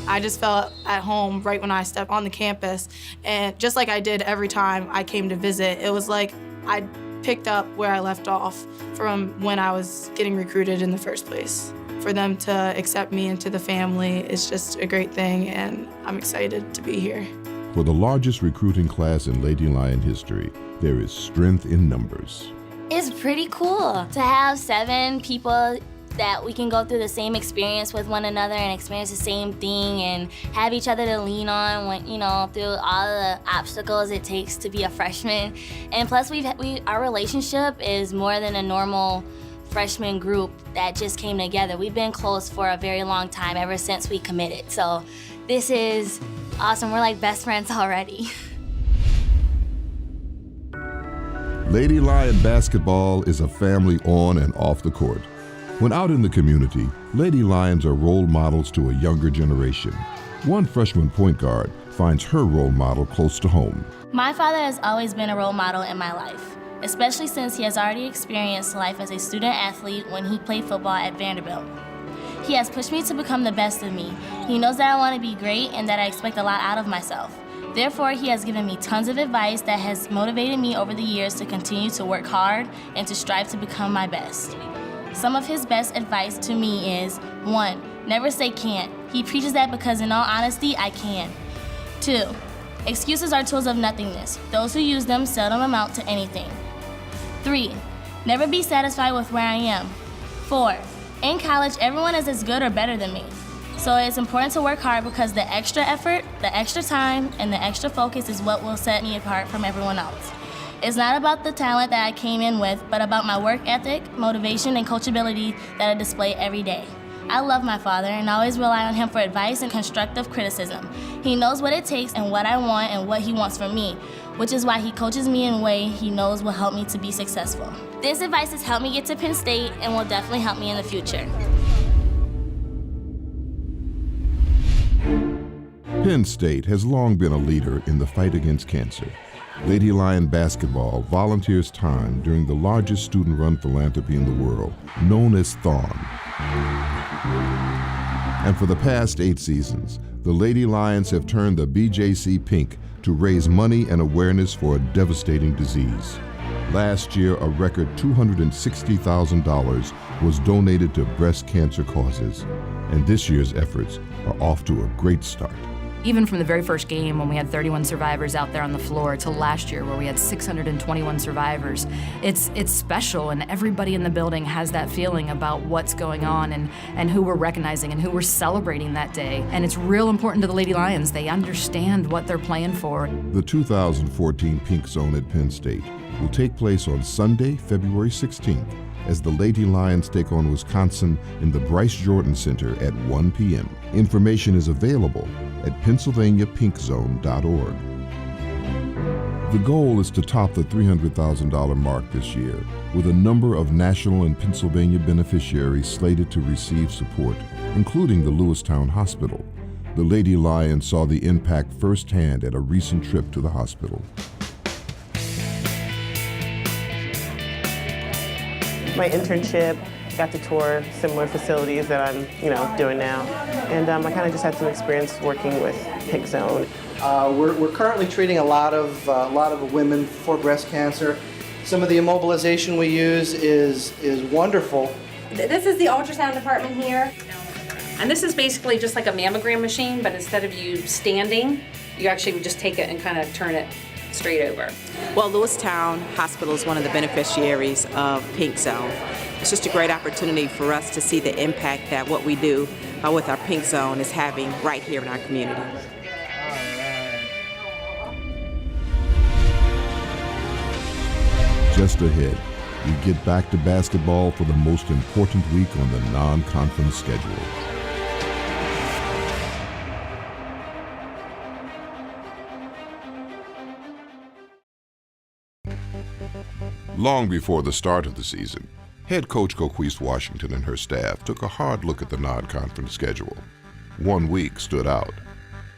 [SPEAKER 26] I just felt at home right when I stepped on the campus, and just like I did every time I came to visit, it was like I picked up where I left off from when I was getting recruited in the first place. For them to accept me into the family is just a great thing, and I'm excited to be here.
[SPEAKER 3] For the largest recruiting class in Lady Lion history, there is strength in numbers.
[SPEAKER 8] It's pretty cool to have 7 people that we can go through the same experience with one another and experience the same thing and have each other to lean on when, through all the obstacles it takes to be a freshman. And plus our relationship is more than a normal freshman group that just came together. We've been close for a very long time, ever since we committed. So this is awesome. We're like best friends already.
[SPEAKER 3] Lady Lion basketball is a family on and off the court. When out in the community, Lady Lions are role models to a younger generation. One freshman point guard finds her role model close to home.
[SPEAKER 8] My father has always been a role model in my life, especially since he has already experienced life as a student athlete when he played football at Vanderbilt. He has pushed me to become the best of me. He knows that I want to be great and that I expect a lot out of myself. Therefore, he has given me tons of advice that has motivated me over the years to continue to work hard and to strive to become my best. Some of his best advice to me is, 1, never say can't. He preaches that because in all honesty, I can. 2, excuses are tools of nothingness. Those who use them seldom amount to anything. 3, never be satisfied with where I am. 4, in college, everyone is as good or better than me. So it's important to work hard because the extra effort, the extra time, and the extra focus is what will set me apart from everyone else. It's not about the talent that I came in with, but about my work ethic, motivation, and coachability that I display every day. I love my father and always rely on him for advice and constructive criticism. He knows what it takes and what I want and what he wants from me, which is why he coaches me in a way he knows will help me to be successful. This advice has helped me get to Penn State and will definitely help me in the future.
[SPEAKER 3] Penn State has long been a leader in the fight against cancer. Lady Lion basketball volunteers time during the largest student-run philanthropy in the world, known as Thorn. And for the past 8 seasons, the Lady Lions have turned the BJC pink to raise money and awareness for a devastating disease. Last year, a record $260,000 was donated to breast cancer causes, and this year's efforts are off to a great start.
[SPEAKER 4] Even from the very first game when we had 31 survivors out there on the floor to last year where we had 621 survivors, it's special, and everybody in the building has that feeling about what's going on and who we're recognizing and who we're celebrating that day. And it's real important to the Lady Lions. They understand what they're playing for.
[SPEAKER 3] The 2014 Pink Zone at Penn State will take place on Sunday, February 16th, as the Lady Lions take on Wisconsin in the Bryce Jordan Center at 1 p.m. Information is available at PennsylvaniaPinkZone.org. The goal is to top the $300,000 mark this year, with a number of national and Pennsylvania beneficiaries slated to receive support, including the Lewistown Hospital. The Lady Lions saw the impact firsthand at a recent trip to the hospital.
[SPEAKER 12] My internship, got to tour similar facilities that I'm, doing now, and I kind of just had some experience working with Pink Zone.
[SPEAKER 13] We're currently treating a lot of women for breast cancer. Some of the immobilization we use is wonderful.
[SPEAKER 19] This is the ultrasound department here, and this is basically just like a mammogram machine, but instead of you standing, you actually would just take it and kind of turn it straight over.
[SPEAKER 22] Well, Lewistown Hospital is one of the beneficiaries of Pink Zone. It's just a great opportunity for us to see the impact that what we do with our Pink Zone is having right here in our community.
[SPEAKER 3] Just ahead, we get back to basketball for the most important week on the non-conference schedule. Long before the start of the season, head coach Coquese Washington and her staff took a hard look at the non-conference schedule. One week stood out.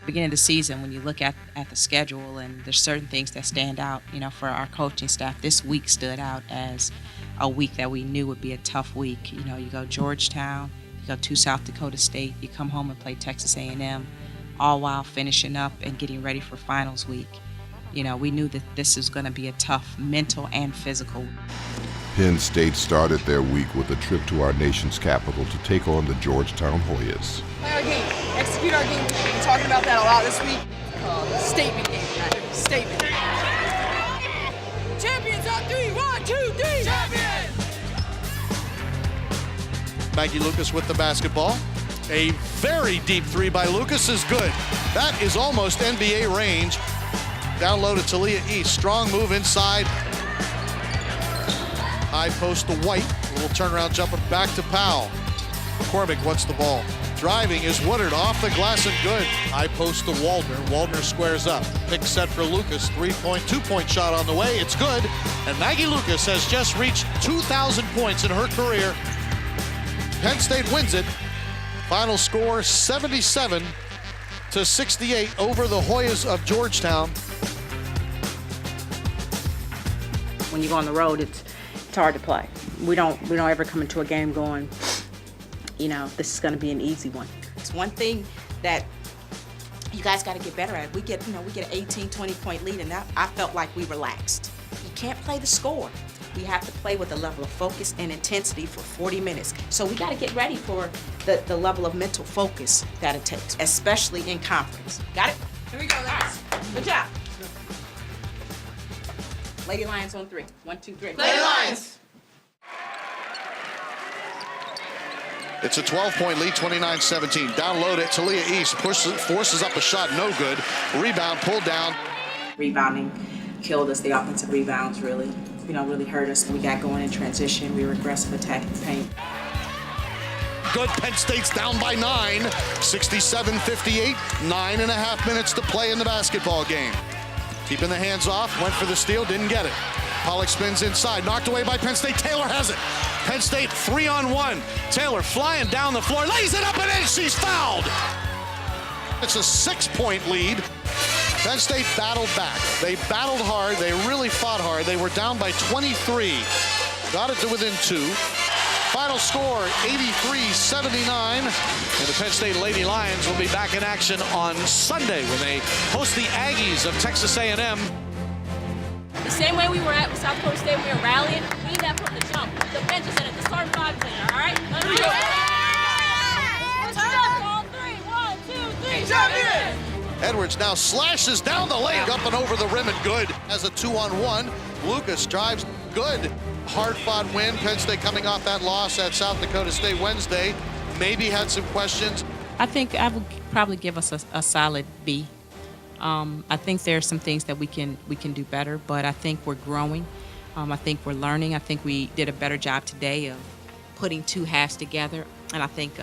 [SPEAKER 1] Beginning of the season, when you look at the schedule, and there's certain things that stand out, for our coaching staff, this week stood out as a week that we knew would be a tough week. You go Georgetown, you go to South Dakota State, you come home and play Texas A&M, all while finishing up and getting ready for finals week. We knew that this was going to be a tough mental and physical week.
[SPEAKER 3] Penn State started their week with a trip to our nation's capital to take on the Georgetown Hoyas.
[SPEAKER 23] Play our game. Execute our game. We've been talking about that a lot this week. Statement game, right? Statement. Champions on 3. 1, 2, 3. Champions!
[SPEAKER 25] Maggie Lucas with the basketball. A very deep three by Lucas is good. That is almost NBA range. Down low to Talia East. Strong move inside. High post to White. A little turnaround jumper back to Powell. McCormick wants the ball. Driving is Woodard off the glass and good. High post to Waldner. Waldner squares up. Pick set for Lucas. 3-point, 2-point shot on the way. It's good. And Maggie Lucas has just reached 2,000 points in her career. Penn State wins it. Final score 77-68 over the Hoyas of Georgetown.
[SPEAKER 22] When you go on the road, it's hard to play. We don't ever come into a game going, this is going to be an easy one. It's one thing that you guys got to get better at. We get an 18, 20-point lead, and I felt like we relaxed. You can't play the score. We have to play with a level of focus and intensity for 40 minutes. So we got to get ready for the level of mental focus that it takes, especially in conference. Got it?
[SPEAKER 23] Here we go, guys.
[SPEAKER 22] Good job. Lady Lions on 3. 1, 2, 3.
[SPEAKER 23] Lady Lions!
[SPEAKER 25] It's a 12-point lead, 29-17. Down low to Talia East, forces up a shot, no good. Rebound, pulled down.
[SPEAKER 22] Rebounding killed us. The offensive rebounds really hurt us. We got going in transition. We were aggressive attacking paint.
[SPEAKER 25] Good. Penn State's down by 9, 67-58. 9.5 minutes to play in the basketball game. Keeping the hands off, went for the steal, didn't get it. Pollock spins inside, knocked away by Penn State. Taylor has it. Penn State 3-on-1. Taylor flying down the floor, lays it up and in, she's fouled. It's a 6-point lead. Penn State battled back. They battled hard, they really fought hard. They were down by 23. Got it to within 2. Final score, 83-79. And the Penn State Lady Lions will be back in action on Sunday when they host the Aggies of Texas A&M.
[SPEAKER 6] The same way we were at South Dakota State, we were rallying. We need that from the jump. The bench is in it. The starting 5 is in it. All right? Let's go. All 3. 1, 2, 3. Jump in!
[SPEAKER 25] Edwards now slashes down the lane, up and over the rim and good. As a 2-on-1, Lucas drives, good. Hard-fought win. Penn State coming off that loss at South Dakota State Wednesday. Maybe had some questions.
[SPEAKER 1] I think I would probably give us a solid B. I think there are some things that we can do better, but I think we're growing. I think we're learning. I think we did a better job today of putting 2 halves together, and I think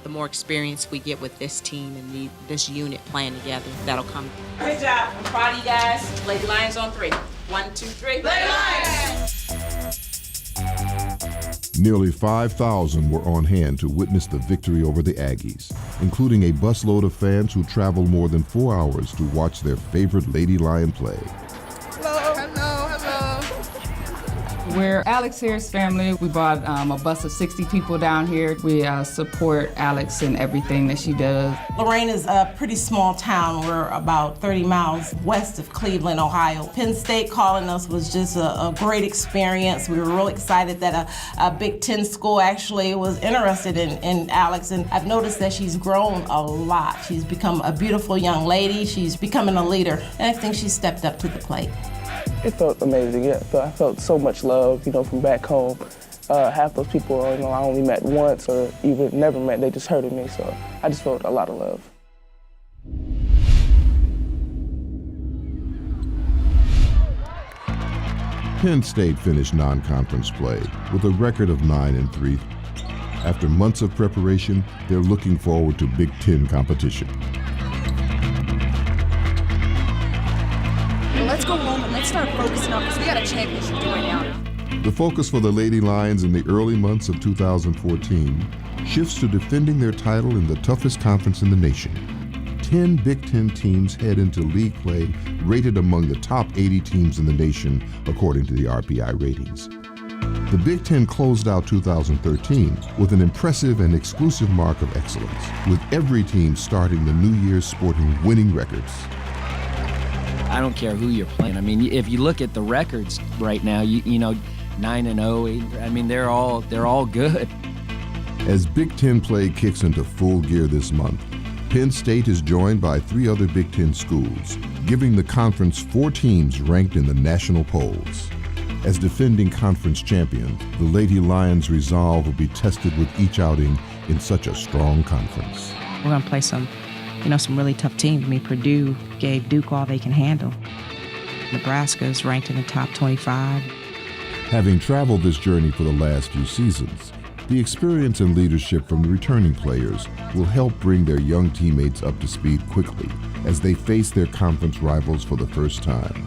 [SPEAKER 1] the more experience we get with this team and this unit playing together, that'll come.
[SPEAKER 22] Good job. I'm proud of you guys. Lady Lions on 3. 1, 2, 3.
[SPEAKER 23] Lady Lions!
[SPEAKER 3] Nearly 5,000 were on hand to witness the victory over the Aggies, including a busload of fans who traveled more than 4 hours to watch their favorite Lady Lion play.
[SPEAKER 20] We're Alex here's family. We brought a bus of 60 people down here. We support Alex in everything that she does.
[SPEAKER 14] Lorraine is a pretty small town. We're about 30 miles west of Cleveland, Ohio. Penn State calling us was just a great experience. We were really excited that a Big Ten school actually was interested in Alex, and I've noticed that she's grown a lot. She's become a beautiful young lady. She's becoming a leader, and I think she's stepped up to the plate.
[SPEAKER 21] It felt amazing, yeah. I felt so much love, from back home. Half those people, I only met once or even never met. They just heard of me, so I just felt a lot of love.
[SPEAKER 3] Penn State finished non-conference play with a record of 9-3. After months of preparation, they're looking forward to Big Ten competition.
[SPEAKER 23] Let's go home and let's start focusing up because we got a championship to win now.
[SPEAKER 3] The focus for the Lady Lions in the early months of 2014 shifts to defending their title in the toughest conference in the nation. 10 Big Ten teams head into league play, rated among the top 80 teams in the nation, according to the RPI ratings. The Big Ten closed out 2013 with an impressive and exclusive mark of excellence, with every team starting the New Year's sporting winning records.
[SPEAKER 15] I don't care who you're playing. I mean, if you look at the records right now, you know, 9-0, I mean, they're all good.
[SPEAKER 3] As Big Ten play kicks into full gear this month, Penn State is joined by 3 other Big Ten schools, giving the conference 4 teams ranked in the national polls. As defending conference champions, the Lady Lions' resolve will be tested with each outing in such a strong conference.
[SPEAKER 1] We're going to play some really tough teams. I mean, Purdue gave Duke all they can handle. Nebraska is ranked in the top 25.
[SPEAKER 3] Having traveled this journey for the last few seasons, the experience and leadership from the returning players will help bring their young teammates up to speed quickly as they face their conference rivals for the first time.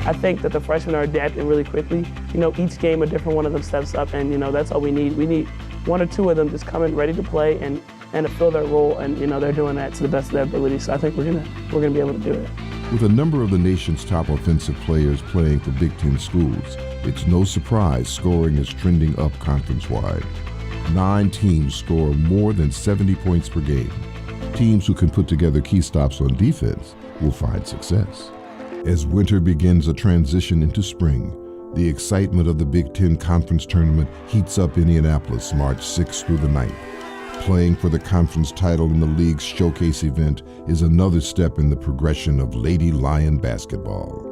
[SPEAKER 21] I think that the freshmen are adapting really quickly. Each game a different one of them steps up, and that's all we need. We one or two of them just come in ready to play and to fill their role, and they're doing that to the best of their ability. So I think we're gonna be able to do it.
[SPEAKER 3] With a number of the nation's top offensive players playing for Big Ten schools, it's no surprise scoring is trending up conference-wide. 9 teams score more than 70 points per game. Teams who can put together key stops on defense will find success. As winter begins a transition into spring, the excitement of the Big Ten Conference Tournament heats up Indianapolis March 6th through the 9th. Playing for the conference title in the league's showcase event is another step in the progression of Lady Lion basketball.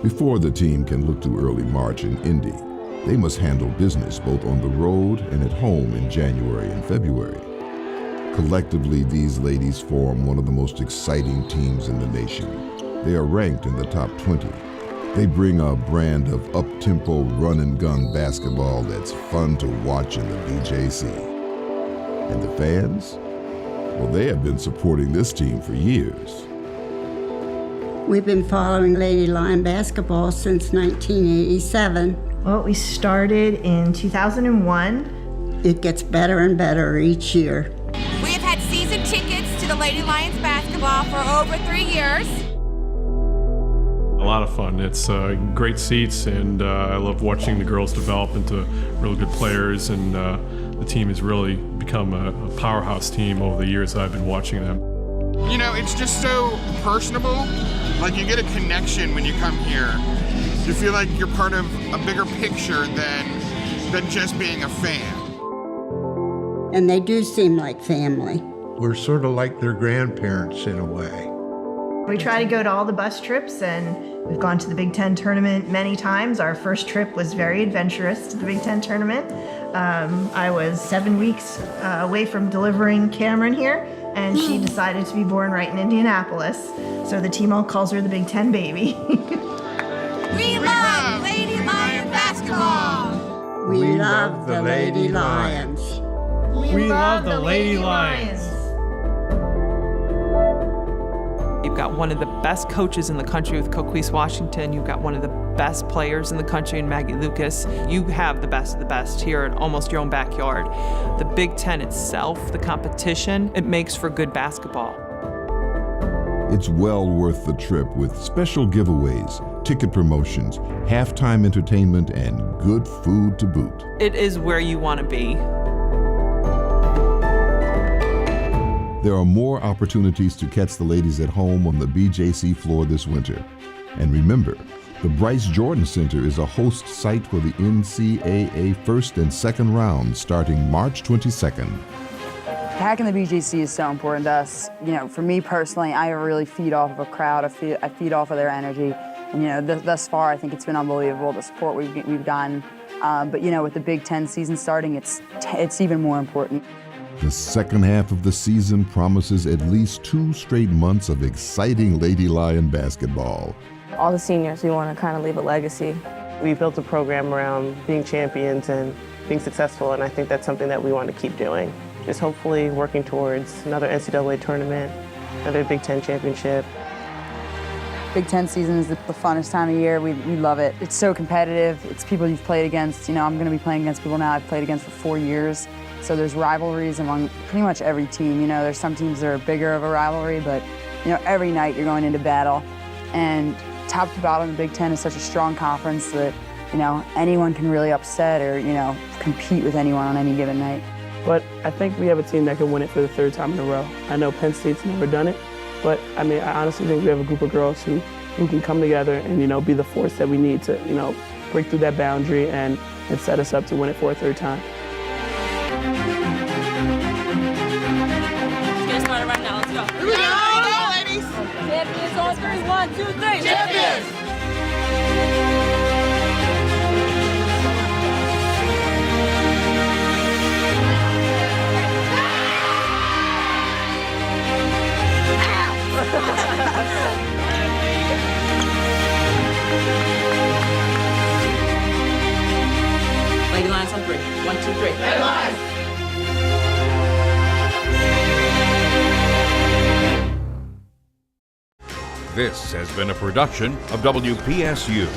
[SPEAKER 3] Before the team can look to early March in Indy, they must handle business both on the road and at home in January and February. Collectively, these ladies form one of the most exciting teams in the nation. They are ranked in the top 20. They bring a brand of up-tempo run-and-gun basketball that's fun to watch in the BJC. And the fans? Well, they have been supporting this team for years.
[SPEAKER 2] We've been following Lady Lion basketball since 1987.
[SPEAKER 9] Well, we started in 2001.
[SPEAKER 2] It gets better and better each year.
[SPEAKER 10] We have had season tickets to the Lady Lions basketball for over 3 years.
[SPEAKER 16] A lot of fun. It's great seats, and I love watching the girls develop into really good players, and the team has really become a powerhouse team over the years that I've been watching them.
[SPEAKER 17] It's just so personable. Like, you get a connection when you come here. You feel like you're part of a bigger picture than just being a fan.
[SPEAKER 2] And they do seem like family.
[SPEAKER 18] We're sort of like their grandparents in a way.
[SPEAKER 9] We try to go to all the bus trips, and we've gone to the Big Ten tournament many times. Our first trip was very adventurous to the Big Ten tournament. I was 7 weeks away from delivering Cameron here, and she decided to be born right in Indianapolis. So the team all calls her the Big Ten baby.
[SPEAKER 10] We love Lady Lion basketball.
[SPEAKER 2] We love the Lady Lions.
[SPEAKER 9] We love the Lady Lions.
[SPEAKER 27] You've got one of the best coaches in the country with Coquese Washington. You've got one of the best players in the country in Maggie Lucas. You have the best of the best here in almost your own backyard. The Big Ten itself, the competition, it makes for good basketball.
[SPEAKER 3] It's well worth the trip with special giveaways, ticket promotions, halftime entertainment, and good food to boot.
[SPEAKER 27] It is where you want to be.
[SPEAKER 3] There are more opportunities to catch the ladies at home on the BJC floor this winter. And remember, the Bryce Jordan Center is a host site for the NCAA first and second rounds starting March 22nd.
[SPEAKER 28] Packing the BJC is so important to us. For me personally, I really feed off of a crowd. I feed off of their energy. And thus far, I think it's been unbelievable, the support we've gotten. But with the Big Ten season starting, it's even more important.
[SPEAKER 3] The second half of the season promises at least 2 straight months of exciting Lady Lion basketball.
[SPEAKER 26] All the seniors, we want to kind of leave a legacy.
[SPEAKER 12] We built a program around being champions and being successful, and I think that's something that we want to keep doing. Just hopefully working towards another NCAA tournament, another Big Ten championship.
[SPEAKER 28] Big Ten season is the funnest time of year. We love it. It's so competitive. It's people you've played against. I'm going to be playing against people now I've played against for 4 years. So there's rivalries among pretty much every team. There's some teams that are bigger of a rivalry, but every night you're going into battle. And top to bottom, the Big Ten is such a strong conference that anyone can really upset or compete with anyone on any given night.
[SPEAKER 21] But I think we have a team that can win it for the 3rd time in a row. I know Penn State's never done it, but I honestly think we have a group of girls who can come together and be the force that we need to break through that boundary and set us up to win it for a 3rd time.
[SPEAKER 10] Here we go, ladies! Champions on 3, 1, 2, 3! Champions!
[SPEAKER 22] Lady Lions on 3. 1, 2, 3. Lady Lions!
[SPEAKER 29] This has been a production of WPSU.